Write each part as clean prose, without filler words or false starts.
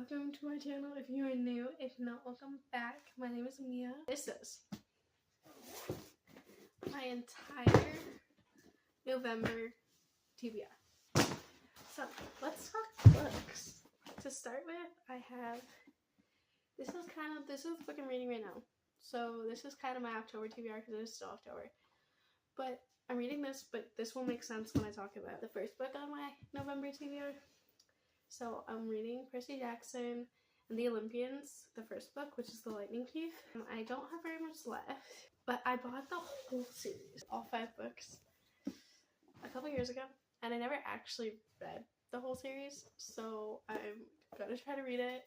welcome to my channel if you are new. If not, welcome back. My name is Mia. This is my entire November TBR. So let's talk books. To start with, I have this is the book I'm reading right now. So this is kind of my October TBR because it is still October. But I'm reading this, but this will make sense when I talk about the first book on my November TBR. So I'm reading Percy Jackson and the Olympians, the first book, which is The Lightning Thief. I don't have very much left, but I bought the whole series, all 5 books, a couple years ago, and I never actually read the whole series, so I'm gonna try to read it.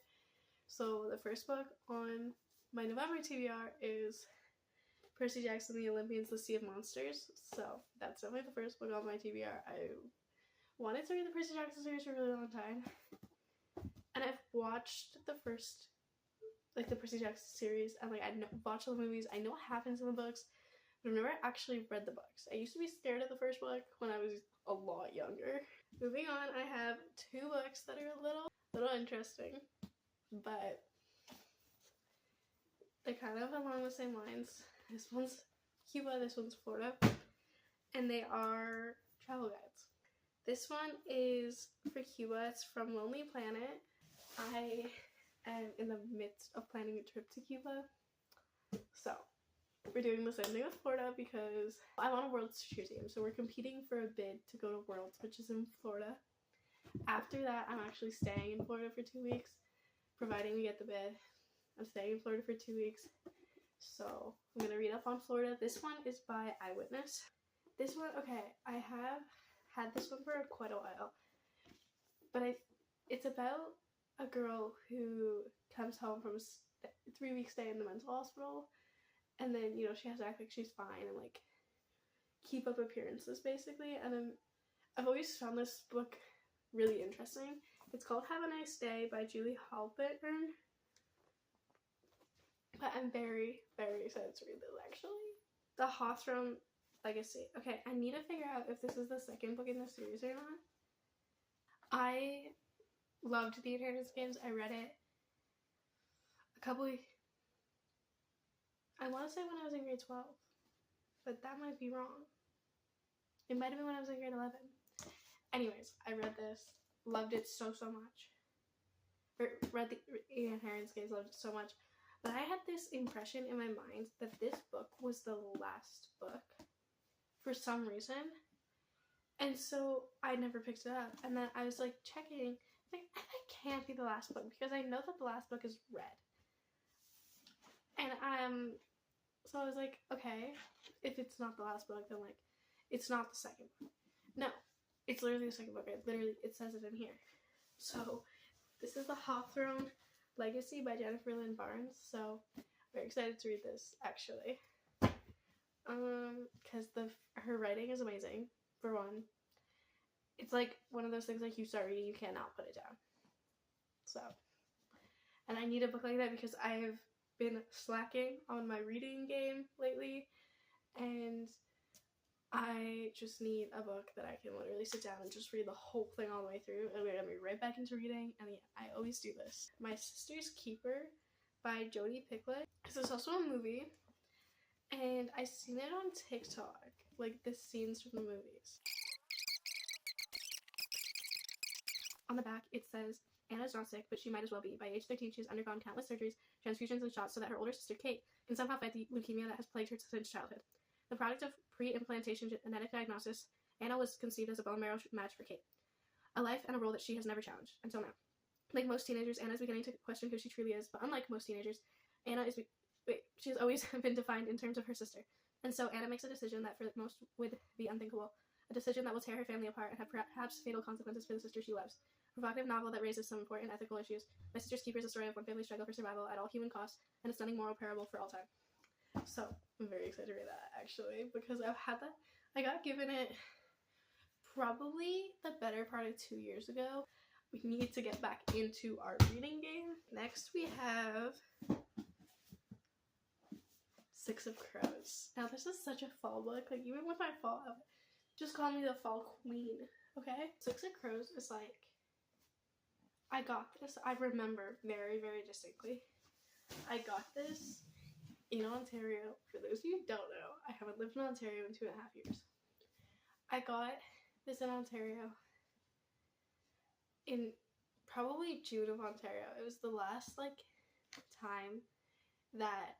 So the first book on my November TBR is Percy Jackson and the Olympians, The Sea of Monsters. So that's definitely the first book on my TBR. I wanted to read the Percy Jackson series for a really long time, and I've watched the first, the Percy Jackson series, and I watched all the movies. I know what happens in the books, but I've never actually read the books. I used to be scared of the first book when I was a lot younger. Moving on, I have 2 books that are a little interesting, but they're kind of along the same lines. This one's Cuba, this one's Florida, and they are travel guides. This one is for Cuba. It's from Lonely Planet. I am in the midst of planning a trip to Cuba. So we're doing the same thing with Florida because I'm on a World's cheer team. So we're competing for a bid to go to Worlds, which is in Florida. After that, I'm actually staying in Florida for 2 weeks, providing we get the bid. I'm staying in Florida for 2 weeks. So I'm going to read up on Florida. This one is by Eyewitness. This one, okay, I have had this one for quite a while, but it's about a girl who comes home from a 3-week stay in the mental hospital, and then, she has to act like she's fine and, keep up appearances, basically, and I've always found this book really interesting. It's called Have a Nice Day by Halpern, but I'm very, very excited to read this, actually. The Hawthorne Legacy. Okay, I need to figure out if this is the second book in the series or not. I loved the Inheritance Games. I read it I want to say when I was in grade 12, but that might be wrong. It might have been when I was in grade 11. Anyways, I read this, loved it so much. Read the Inheritance Games, loved it so much. But I had this impression in my mind that this book was the last book for some reason, and so I never picked it up. And then I was checking, that can't be the last book because I know that the last book is red. And so I was like, okay, if it's not the last book, then it's not the second book. No, it's literally the second book. It says it in here. So this is the Hawthorne Legacy by Jennifer Lynn Barnes. So very excited to read this, actually. Because her writing is amazing, for one. It's one of those things you start reading, you cannot put it down. So, and I need a book like that because I've been slacking on my reading game lately, and I just need a book that I can literally sit down and just read the whole thing all the way through, and we're gonna be right back into reading, and yeah, I always do this. My Sister's Keeper by Jodi. This is also a movie, and I seen it on TikTok, the scenes from the movies. On the back, it says, Anna's not sick, but she might as well be. By age 13, she has undergone countless surgeries, transfusions, and shots so that her older sister, Kate, can somehow fight the leukemia that has plagued her since childhood. The product of pre-implantation genetic diagnosis, Anna was conceived as a bone marrow match for Kate. A life and a role that she has never challenged, until now. Like most teenagers, Anna is beginning to question who she truly is, but unlike most teenagers, she has always been defined in terms of her sister. And so Anna makes a decision that for most would be unthinkable, a decision that will tear her family apart and have perhaps fatal consequences for the sister she loves. A provocative novel that raises some important ethical issues. My Sister's Keeper is a story of one family's struggle for survival at all human costs, and a stunning moral parable for all time. So, I'm very excited to read that, actually, because I got given it probably the better part of 2 years ago. We need to get back into our reading game. Next, we have Six of Crows. Now, this is such a fall book. Even with my fall, just call me the fall queen, okay? Six of Crows is I got this, I remember very, very distinctly. I got this in Ontario. For those of you who don't know, I haven't lived in Ontario in 2.5 years. I got this in Ontario in probably June of Ontario. It was the last time that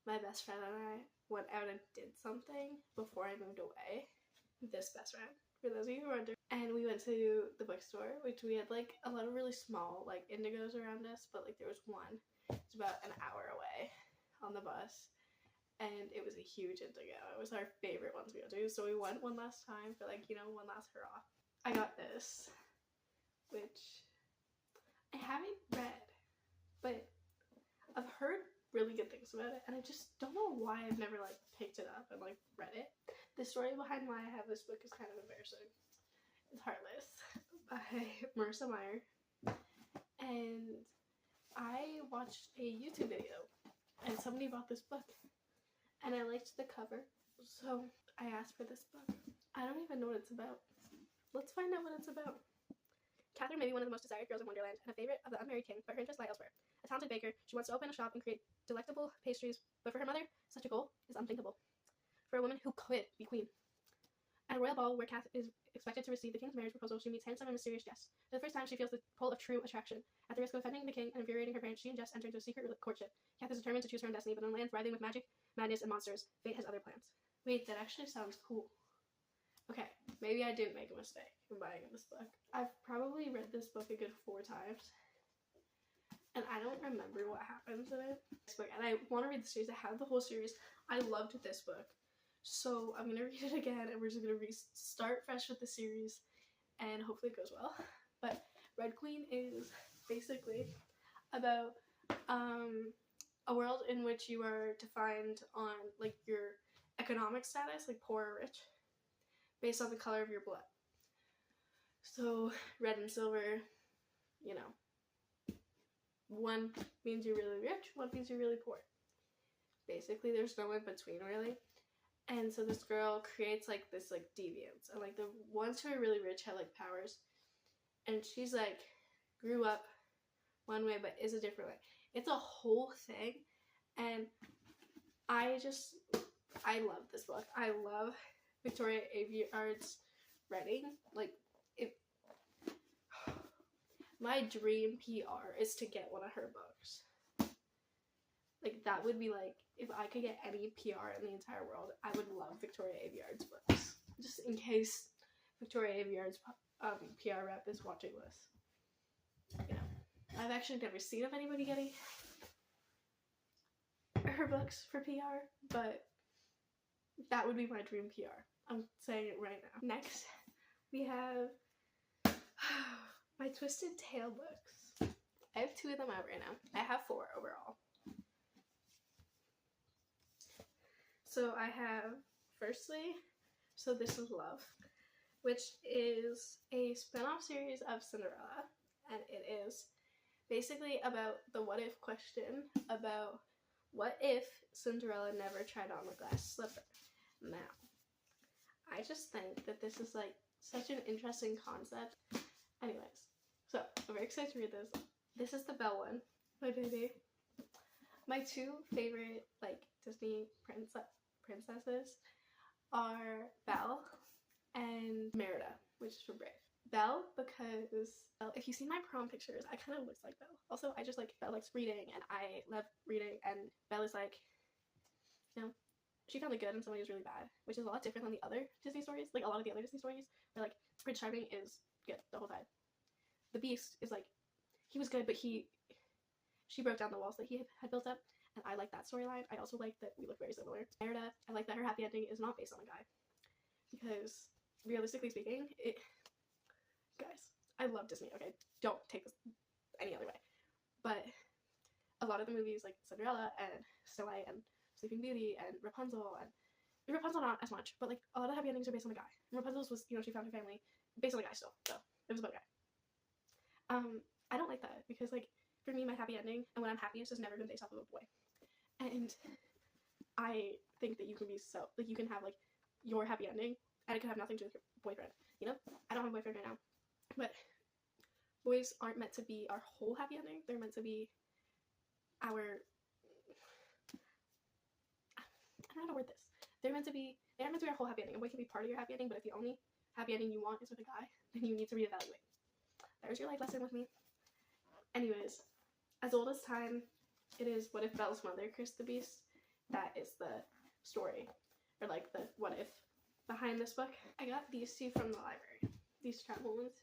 my best friend and I went out and did something before I moved away. This best friend, for those of you who are wondering. And we went to the bookstore, which we had a lot of really small indigos around us, but there was one. It's about an hour away on the bus, and it was a huge indigo. It was our favorite one to go to, so we went one last time for one last hurrah. I got this, which I haven't read, but I've heard really good things about it, and I just don't know why I've never picked it up and read it. The story behind why I have this book is kind of embarrassing. It's Heartless by Marissa Meyers, and I watched a YouTube video and somebody bought this book and I liked the cover, so I asked for this book. I don't even know what it's about. Let's find out what it's about. Catherine may be one of the most desired girls in Wonderland and a favorite of the unmarried king, but her interests lie elsewhere. A talented baker, she wants to open a shop and create delectable pastries, but for her mother, such a goal is unthinkable. For a woman who could be queen. At a royal ball where Kath is expected to receive the king's marriage proposal, she meets handsome and mysterious Jess. For the first time, she feels the pull of true attraction. At the risk of offending the king and infuriating her parents, she and Jess enter into a secret courtship. Kath is determined to choose her own destiny, but in a land writhing with magic, madness, and monsters, fate has other plans. Wait, that actually sounds cool. Okay, maybe I didn't make a mistake in buying this book. I've probably read this book a good 4 times, and I don't remember what happens in it. And I want to read the series. I have the whole series. I loved this book. So I'm going to read it again, and we're just going to start fresh with the series, and hopefully it goes well. But Red Queen is basically about a world in which you are defined on your economic status, poor or rich, based on the color of your blood. So red and silver, one means you're really rich, one means you're really poor. Basically, there's no in between, really. And so this girl creates this deviance, and the ones who are really rich have powers, and she's grew up one way but is a different way. It's a whole thing, and I love this book. I love Victoria Aveyard's writing. My dream PR is to get one of her books. That would be if I could get any PR in the entire world, I would love Victoria Aveyard's books. Just in case Victoria Aveyard's PR rep is watching this. I've actually never seen of anybody getting her books for PR, but that would be my dream PR. I'm saying it right now. Next, we have my Twisted Tale books. I have 2 of them out right now. I have 4 overall. So I have, firstly, So This Is Love, which is a spin-off series of Cinderella, and it is basically about the what if question, about what if Cinderella never tried on the glass slipper. Now, I just think that this is such an interesting concept. Anyways, so I'm very excited to read this. This is the Belle one, my baby. My 2 favorite Disney princesses are Belle and Merida, which is from Brave. Belle because if you've seen my prom pictures, I kind of look like Belle. Also, I just Belle likes reading, and I love reading, and Belle is she found the good in somebody who's really bad, which is a lot different than the other Disney stories. A lot of the other Disney stories where Prince Charming is good the whole time. The Beast is he was good, but she broke down the walls that he had built up, and I like that storyline. I also like that we look very similar. Merida, I like that her happy ending is not based on a guy, because realistically speaking, guys, I love Disney, okay? Don't take this any other way. But a lot of the movies Cinderella and Snow White and Sleeping Beauty and Rapunzel not as much, but a lot of happy endings are based on a guy. And Rapunzel's was, she found her family based on a guy still, so it was about a guy. I don't like that, because for me, my happy ending, and when I'm happiest, has never been based off of a boy. And I think that you can be you can have your happy ending, and it can have nothing to do with your boyfriend, I don't have a boyfriend right now, but boys aren't meant to be our whole happy ending. They're meant to be our, I don't know how to word this. They aren't meant to be our whole happy ending. A boy can be part of your happy ending, but if the only happy ending you want is with a guy, then you need to reevaluate. There's your life lesson with me. Anyways, as old as time, it is What If Belle's mother cursed the beast. That is the story, or like the what if behind this book. I got these two from the library, these travel ones,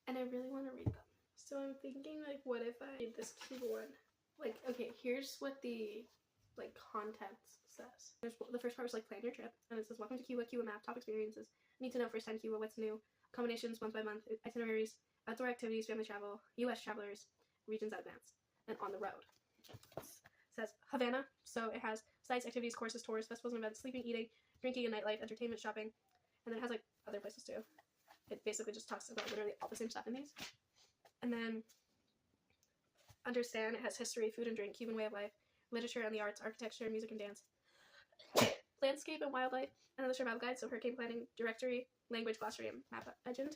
and I really want to read them. So I'm thinking, like, what if I read this Cuba one? Like, okay, here's what the like contents says. The first part was like plan your trip, and it says welcome to Cuba, Cuba map, top experiences, need to know first time Cuba, what's new, accommodations month by month, itineraries, outdoor activities, family travel, U.S. travelers, regions advanced, and on the road. It says Havana, so it has sites, activities, courses, tours, festivals and events, sleeping, eating, drinking and nightlife, entertainment, shopping, and then it has like other places too. It basically just talks about literally all the same stuff in these. And then understand, it has history, food and drink, Cuban way of life, literature and the arts, architecture, music and dance, landscape and wildlife, and then the survival guide, so hurricane planning, directory, language, glossary, and map legend.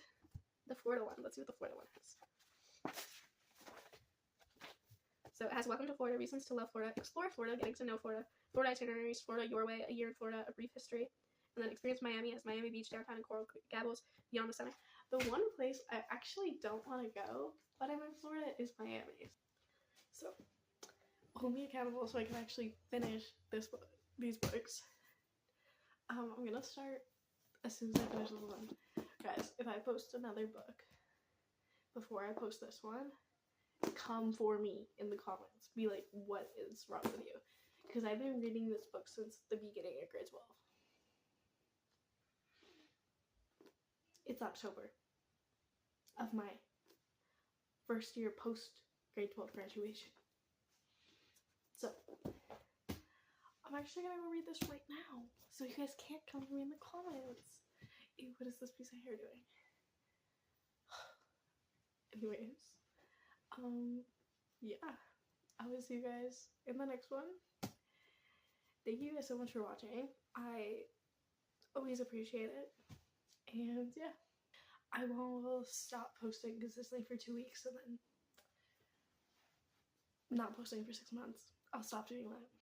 The Florida one, let's see what the Florida one has. So it has welcome to Florida, reasons to love Florida, explore Florida, getting to know Florida, Florida itineraries, Florida your way, a year in Florida, a brief history, and then experience Miami, has Miami Beach, downtown, and Coral Gables, beyond the center. The one place I actually don't want to go, but I'm in Florida, is Miami. So hold me accountable so I can actually finish these books. I'm gonna start as soon as I finish this one. Guys, if I post another book before I post this one, come for me in the comments. Be like, what is wrong with you? Because I've been reading this book since the beginning of grade 12. It's October of my first year post grade 12 graduation. So, I'm actually gonna go read this right now, so you guys can't come for me in the comments. Ew, what is this piece of hair doing? Anyways, yeah, I will see you guys in the next one. Thank you guys so much for watching. I always appreciate it. And yeah, I will stop posting consistently for 2 weeks and then not posting for 6 months. I'll stop doing that.